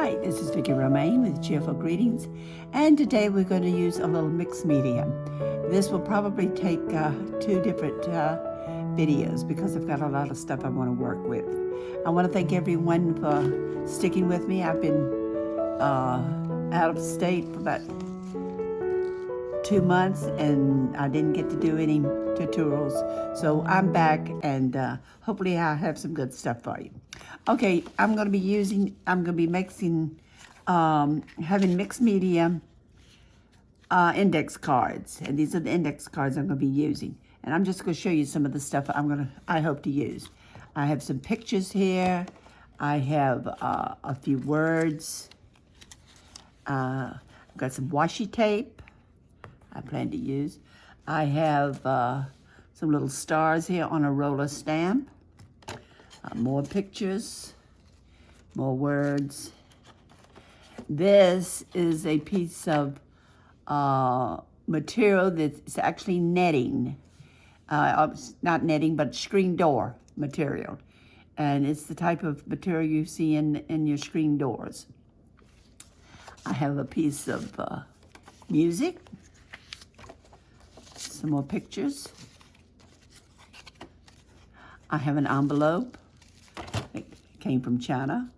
Hi, this is Vicki Romaine with Cheerful Greetings, and today we're going to use a little mixed medium. This will probably take two different videos because I've got a lot of stuff I want to work with. I want to thank everyone for sticking with me. I've been out of state for about 2 months and I didn't get to do any tutorials, so I'm back and hopefully I'll have some good stuff for you. Okay, I'm going to be mixing, having mixed media index cards, and these are the index cards I'm going to be using. And I'm just going to show you some of the stuff I hope to use. I have some pictures here. I have a few words. I've got some washi tape I plan to use. I have some little stars here on a roller stamp. More pictures, more words. This is a piece of material that's actually netting. Not netting, but screen door material. And it's the type of material you see in your screen doors. I have a piece of music. Some more pictures. I have an envelope. It came from China.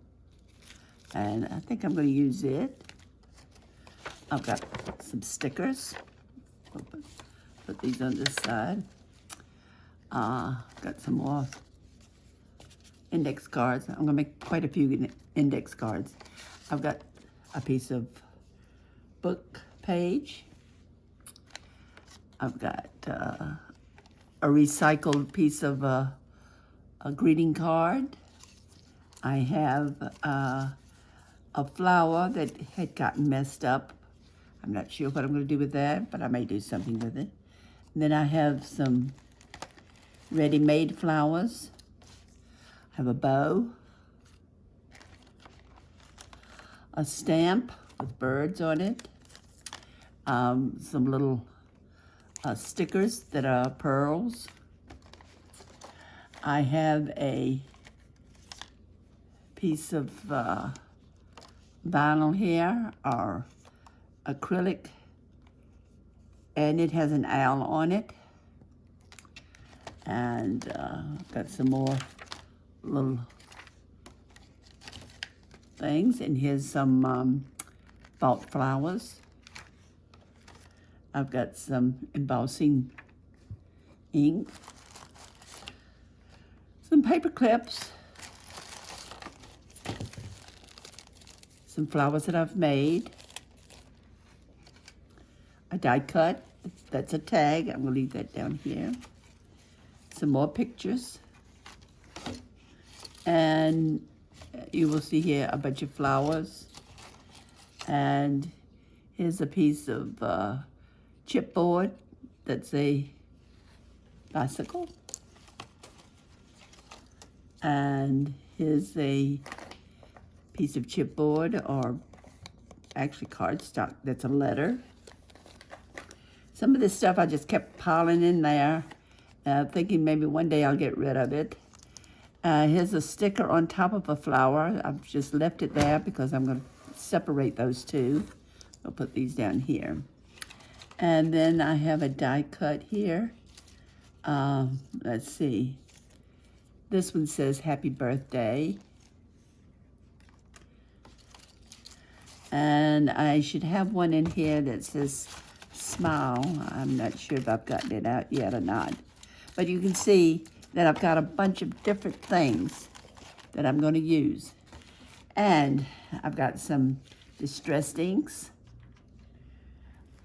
And I think I'm going to use it. I've got some stickers. Put these on this side. Got some more index cards. I'm going to make quite a few index cards. I've got a piece of book page. I've got a recycled piece of a greeting card. I have a flower that had gotten messed up. I'm not sure what I'm going to do with that, but I may do something with it. And then I have some ready-made flowers. I have a bow, a stamp with birds on it, some little stickers that are pearls. I have a piece of vinyl here, or acrylic, and it has an owl on it. And got some more little things, and here's some bought flowers. I've got some embossing ink, some paper clips, some flowers that I've made, a die cut, that's a tag, I'm gonna leave that down here, some more pictures, and you will see here a bunch of flowers, and here's a piece of chipboard that's a bicycle, and here's a piece of chipboard, or actually cardstock, that's a letter. Some of this stuff I just kept piling in there, thinking maybe one day I'll get rid of it. Here's a sticker on top of a flower. I've just left it there because I'm going to separate those two. I'll put these down here. And then I have a die cut here. Let's see. This one says happy birthday. And I should have one in here that says smile. I'm not sure if I've gotten it out yet or not. But you can see that I've got a bunch of different things that I'm going to use. And I've got some distressed inks.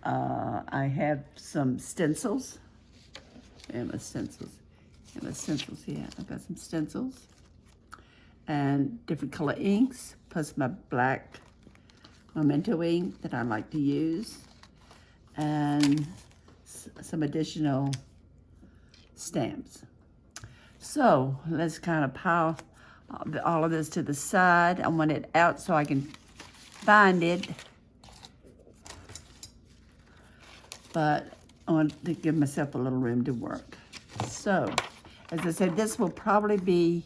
I have some stencils. And my stencils. And my stencils here. I've got some stencils. And different color inks, plus my black Memento ink that I like to use. And some additional stamps. So let's kind of pile all of this to the side. I want it out so I can find it. But I want to give myself a little room to work. So, as I said, this will probably be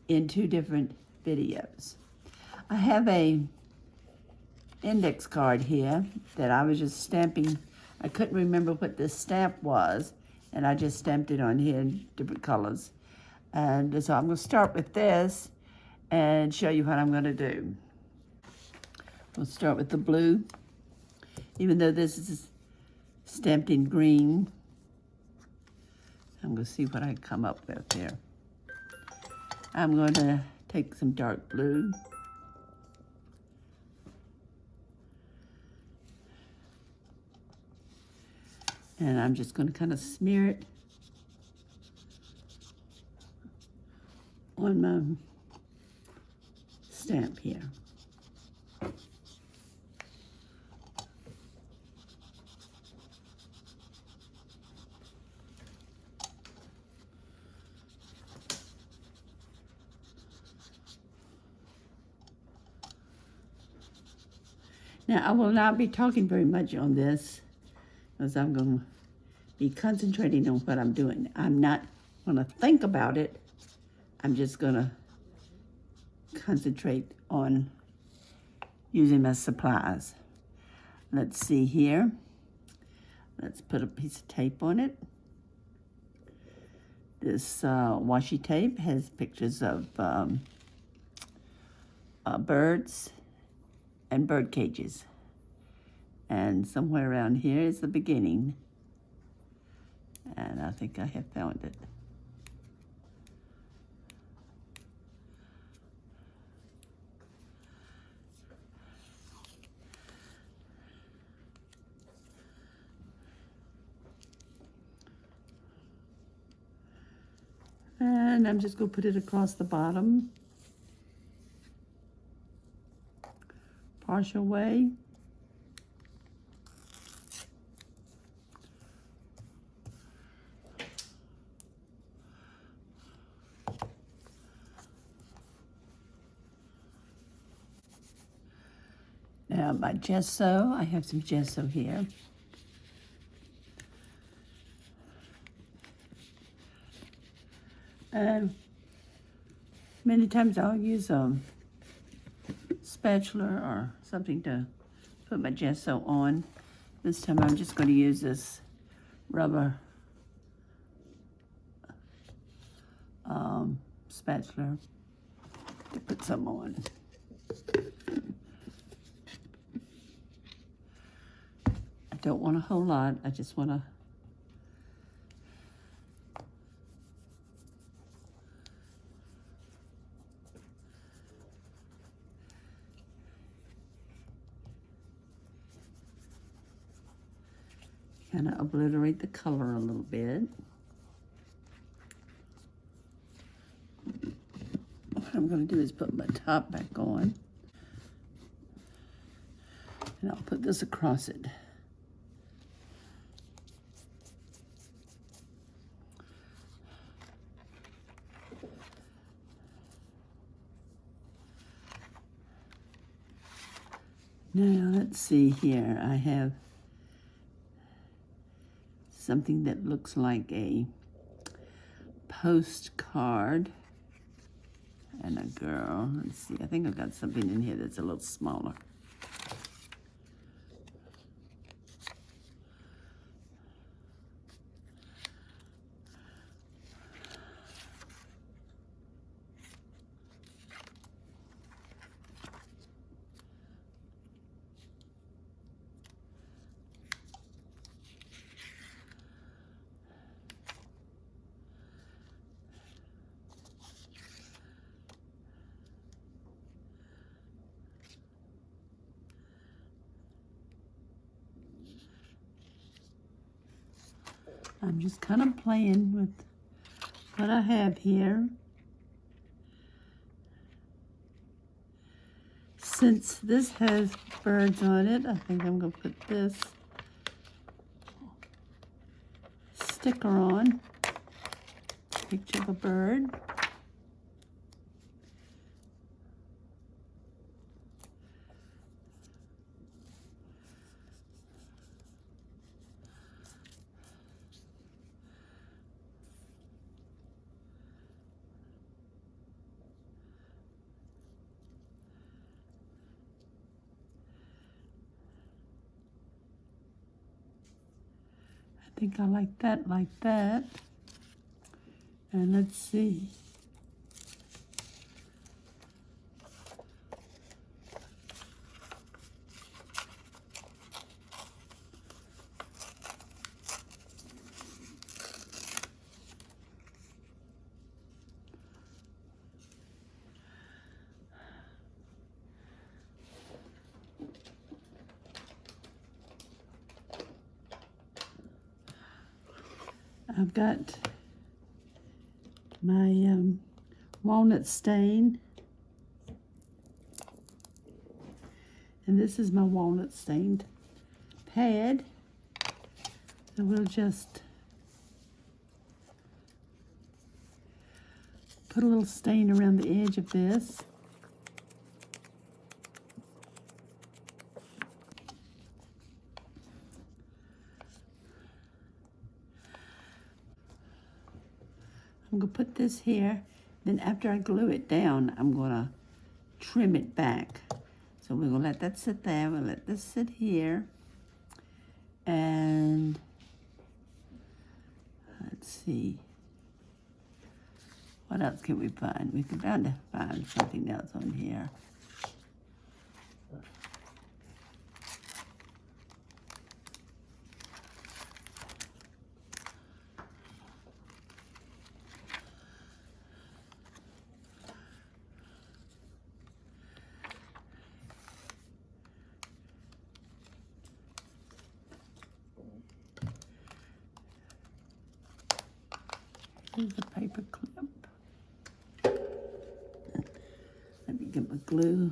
in 2 different videos. I have a index card here that I was just stamping. I couldn't remember what this stamp was, and I just stamped it on here in different colors. And so I'm going to start with this and show you what I'm going to do. We'll start with the blue. Even though this is stamped in green, I'm going to see what I come up with here. I'm going to take some dark blue. And I'm just going to kind of smear it on my stamp here. Now, I will not be talking very much on this because I'm going to be concentrating on what I'm doing. I'm not going to think about it. I'm just going to concentrate on using my supplies. Let's see here. Let's put a piece of tape on it. This washi tape has pictures of birds and bird cages. And somewhere around here is the beginning. And I think I have found it. And I'm just going to put it across the bottom. Partial way. Now my gesso, I have some gesso here. And many times I'll use a spatula or something to put my gesso on. This time I'm just going to use this rubber spatula to put some on. I don't want a whole lot, I just want to kind of obliterate the color a little bit. What I'm going to do is put my top back on. And I'll put this across it. Now, let's see here. I have something that looks like a postcard and a girl. Let's see, I think I've got something in here that's a little smaller. I'm just kind of playing with what I have here. Since this has birds on it, I think I'm going to put this sticker on. Picture of a bird. think I like that like that. And let's see. I've got my walnut stain, and this is my walnut stained pad. So we'll just put a little stain around the edge of this. I'm going to put this here, then after I glue it down, I'm going to trim it back. So we're going to let that sit there, we'll let this sit here, and let's see, what else can we find? We can bound to find something else on here. Here's a paper clip. Let me get my glue.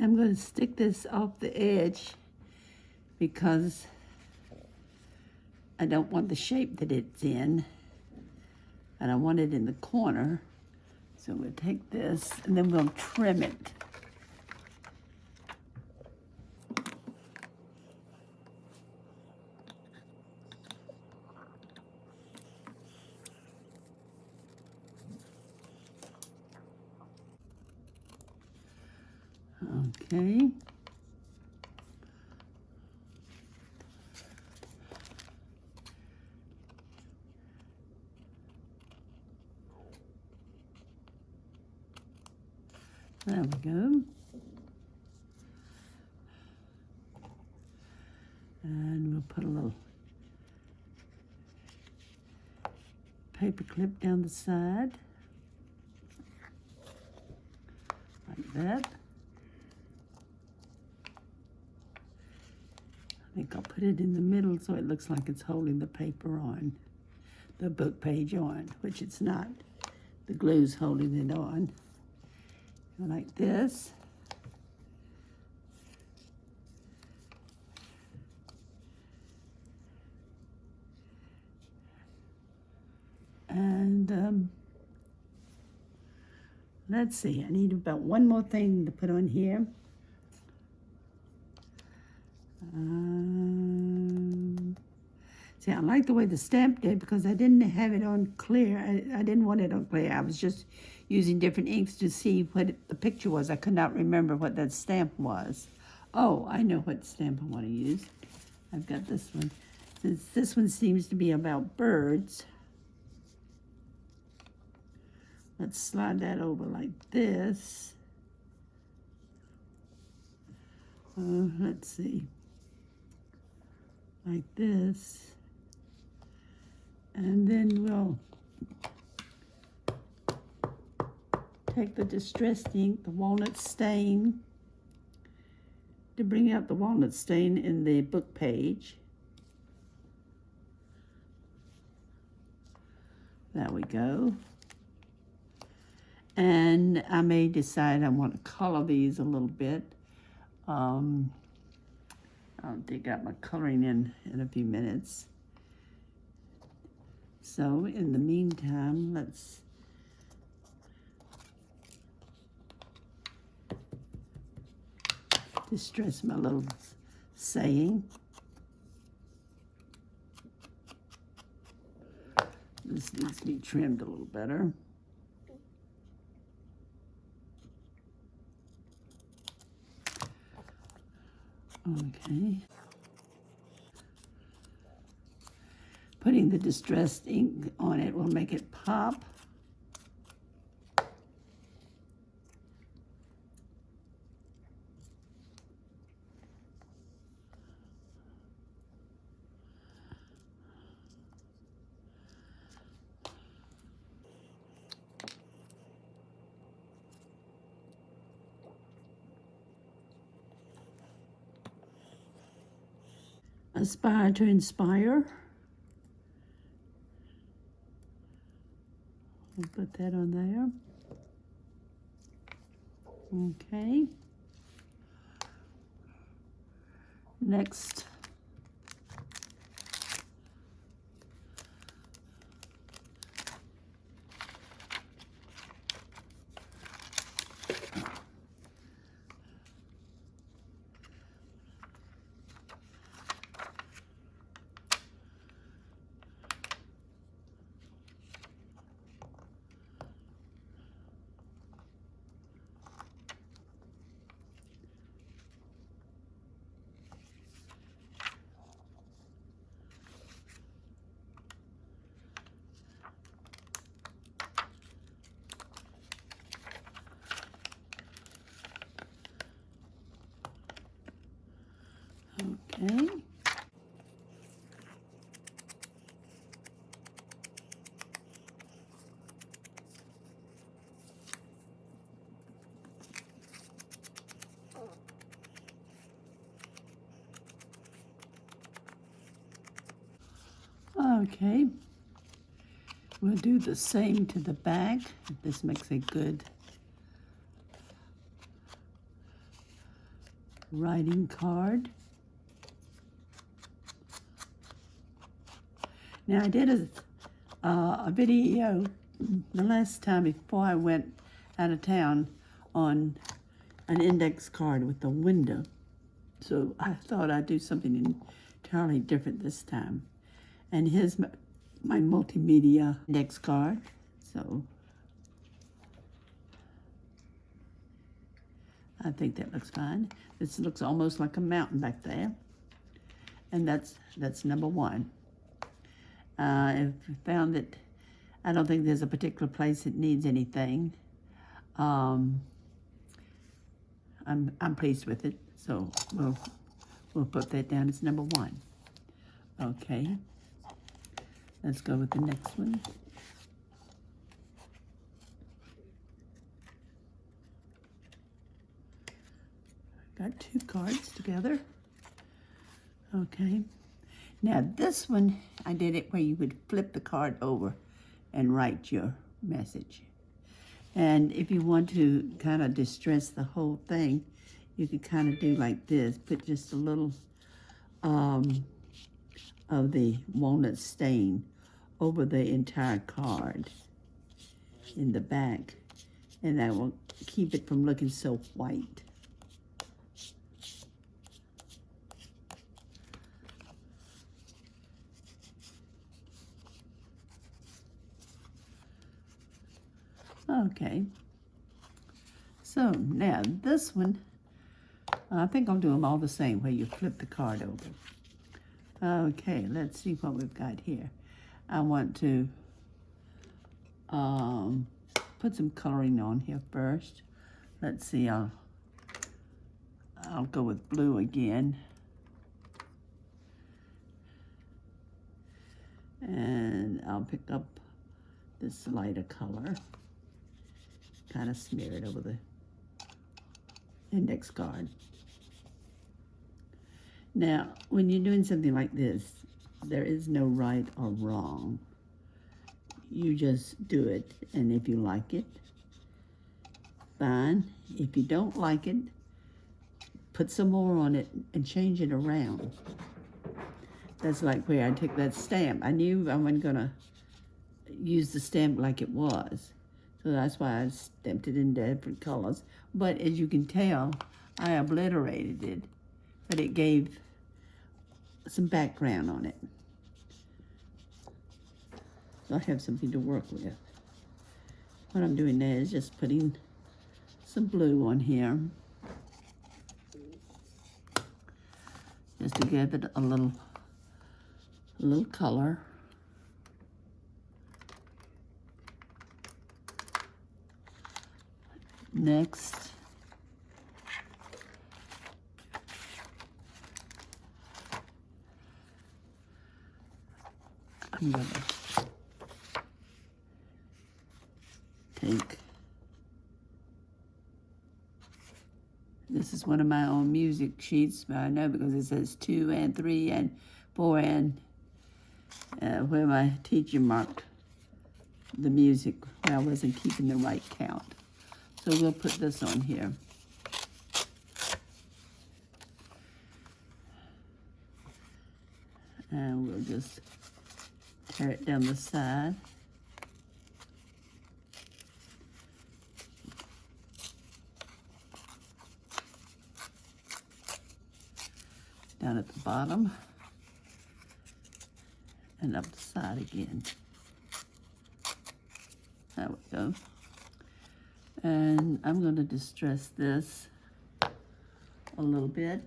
I'm going to stick this off the edge because I don't want the shape that it's in, and I want it in the corner. So we'll take this and then we'll trim it. Okay. There we go. And we'll put a little paper clip down the side, like that. I think I'll put it in the middle so it looks like it's holding the paper on, the book page on, which it's not. The glue's holding it on. Like this. And let's see, I need about one more thing to put on here. See, I like the way the stamp did because I didn't have it on clear. I didn't want it on clear. I was just using different inks to see what the picture was. I could not remember what that stamp was. Oh, I know what stamp I want to use. I've got this one. Since this one seems to be about birds, let's slide that over like this. Let's see. Like this. And then we'll take the distressed ink, the walnut stain, to bring out the walnut stain in the book page. There we go. And I may decide I want to color these a little bit. I'll dig out my coloring in a few minutes. So in the meantime, let's distress my little saying. This needs to be trimmed a little better. Okay. Putting the distressed ink on it will make it pop. Aspire to inspire. We'll put that on there. Okay. Next. Okay. Okay. We'll do the same to the back. This makes a good writing card. Now I did a video the last time before I went out of town on an index card with a window. So I thought I'd do something entirely different this time. And here's my multimedia index card. So I think that looks fine. This looks almost like a mountain back there. And that's number one. I've found that I don't think there's a particular place that needs anything. I'm pleased with it, so we'll put that down as number one. Okay, let's go with the next one. Got two cards together. Okay. Now this one, I did it where you would flip the card over and write your message. And if you want to kind of distress the whole thing, you could kind of do like this. Put just a little of the walnut stain over the entire card in the back. And that will keep it from looking so white. Okay, so now this one, I think I'll do them all the same where you flip the card over. Okay, let's see what we've got here. I want to put some coloring on here first. Let's see, I'll go with blue again. And I'll pick up this lighter color. Kind of smear it over the index card. Now, when you're doing something like this, there is no right or wrong. You just do it, and if you like it, fine. If you don't like it, put some more on it and change it around. That's like where I took that stamp. I knew I wasn't gonna use the stamp like it was. So that's why I stamped it in different colors. But as you can tell, I obliterated it. But it gave some background on it. So I have something to work with. What I'm doing now is just putting some blue on here, just to give it a little color. Next, I'm going to take, this is one of my own music sheets, but I know because it says 2 and 3 and 4 and where my teacher marked the music where I wasn't keeping the right count. So we'll put this on here. And we'll just tear it down the side. Down at the bottom. And up the side again. There we go. And I'm going to distress this a little bit.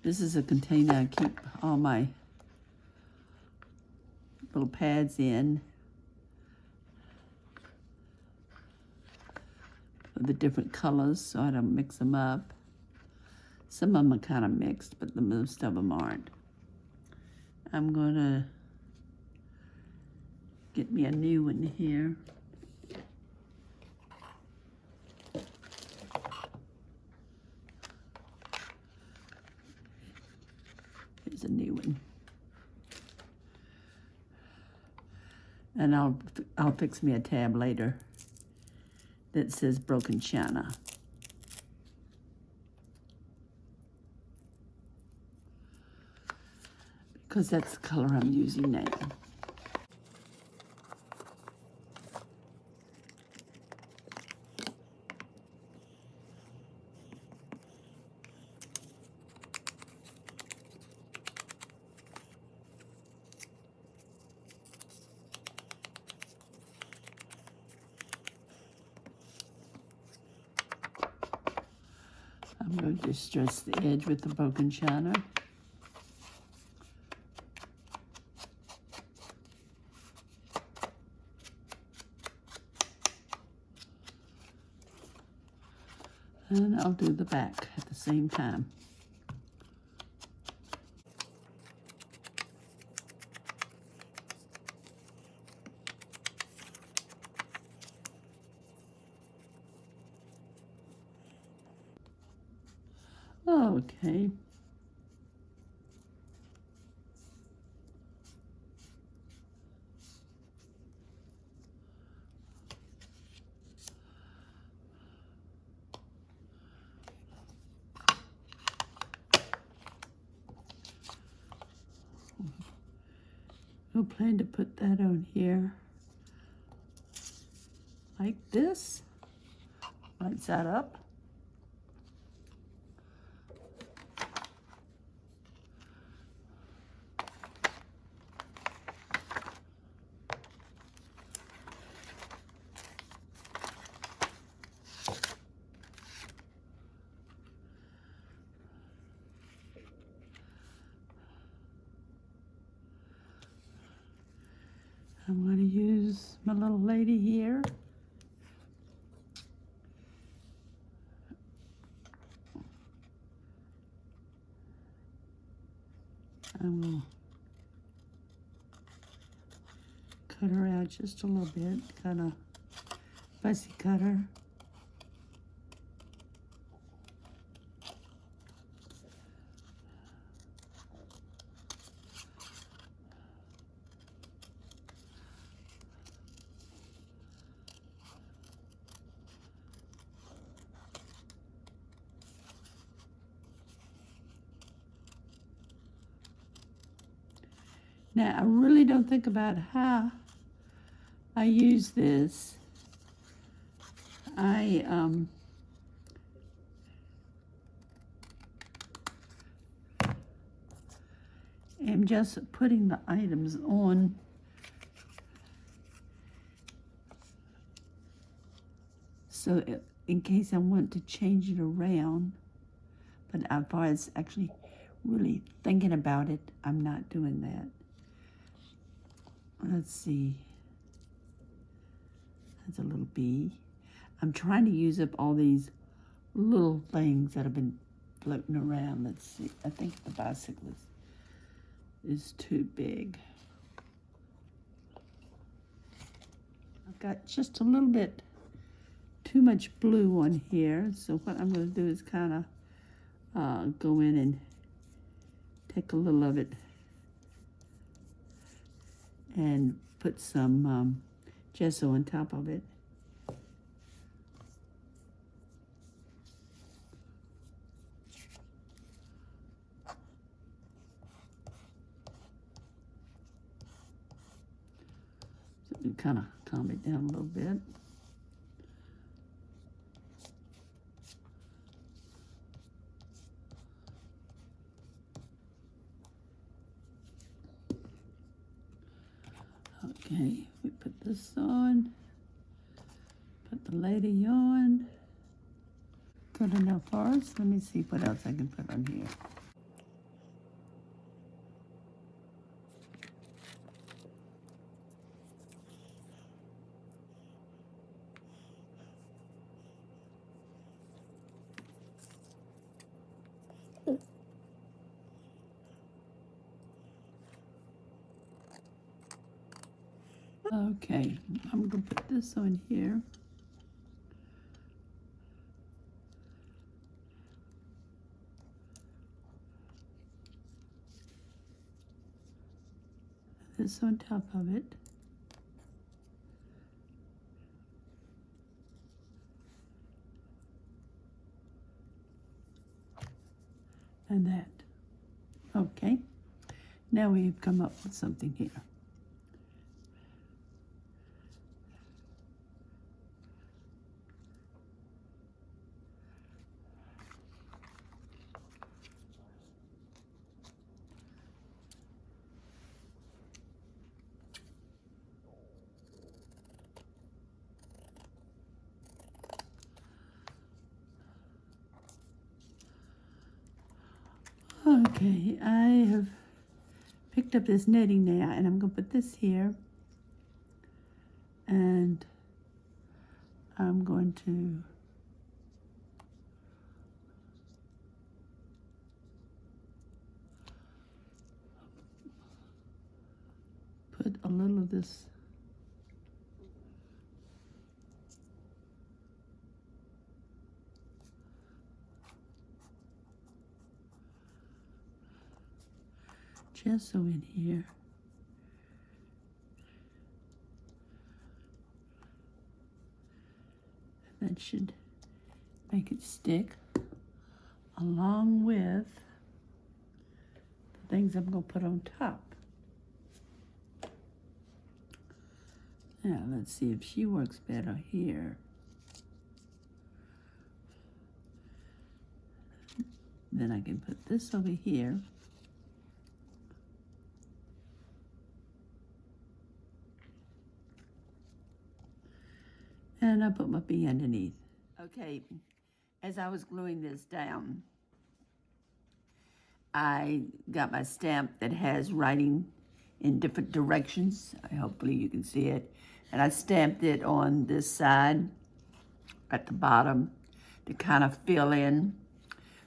This is a container I keep all my little pads in. With the different colors so I don't mix them up. Some of them are kind of mixed, but most of them aren't. I'm going to get me a new one here. Here's a new one. And I'll fix me a tab later that says broken china. Because that's the color I'm using now. I'm going to distress the edge with the broken china. And I'll do the back at the same time. Okay. We'll plan to put that on here like this. Right side up. I'm going to use my little lady here. I will cut her out just a little bit, kind of fussy cut her. Now, I really don't think about how I use this. I I'm just putting the items on so in case I want to change it around, but as far as actually really thinking about it, I'm not doing that. Let's see. That's a little bee. I'm trying to use up all these little things that have been floating around. Let's see. I think the bicycle is too big. I've got just a little bit too much blue on here. So what I'm going to do is kind of go in and take a little of it and put some gesso on top of it. So we kind of calm it down a little bit. Okay, we put this on, put the lady on. Good enough for us. Let me see what else I can put on here. Okay, I'm going to put this on here. This on top of it. And that. Okay, now we've come up with something here. Okay, I have picked up this netting now, and I'm going to put this here, and I'm going to put a little of this gesso in here. That should make it stick, along with the things I'm going to put on top. Now, let's see if she works better here. Then I can put this over here. And I put my bee underneath. Okay, as I was gluing this down, I got my stamp that has writing in different directions. Hopefully you can see it. And I stamped it on this side at the bottom to kind of fill in.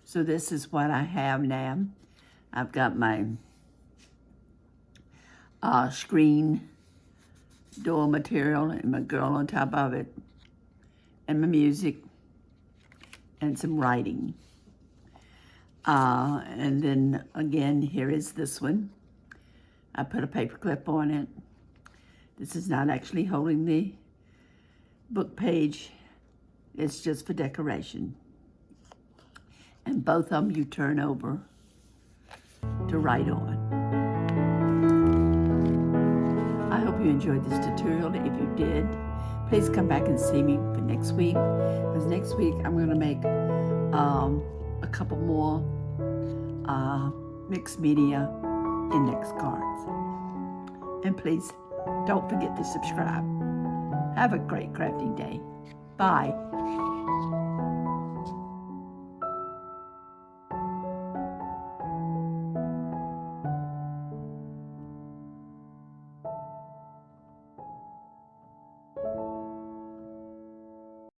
So this is what I have now. I've got my screen door material and my girl on top of it, and my music, and some writing. And then again, here is this one. I put a paper clip on it. This is not actually holding the book page. It's just for decoration. And both of them you turn over to write on. I hope you enjoyed this tutorial. If you did, please come back and see me for next week. Because next week I'm going to make a couple more mixed media index cards. And please don't forget to subscribe. Have a great crafting day. Bye.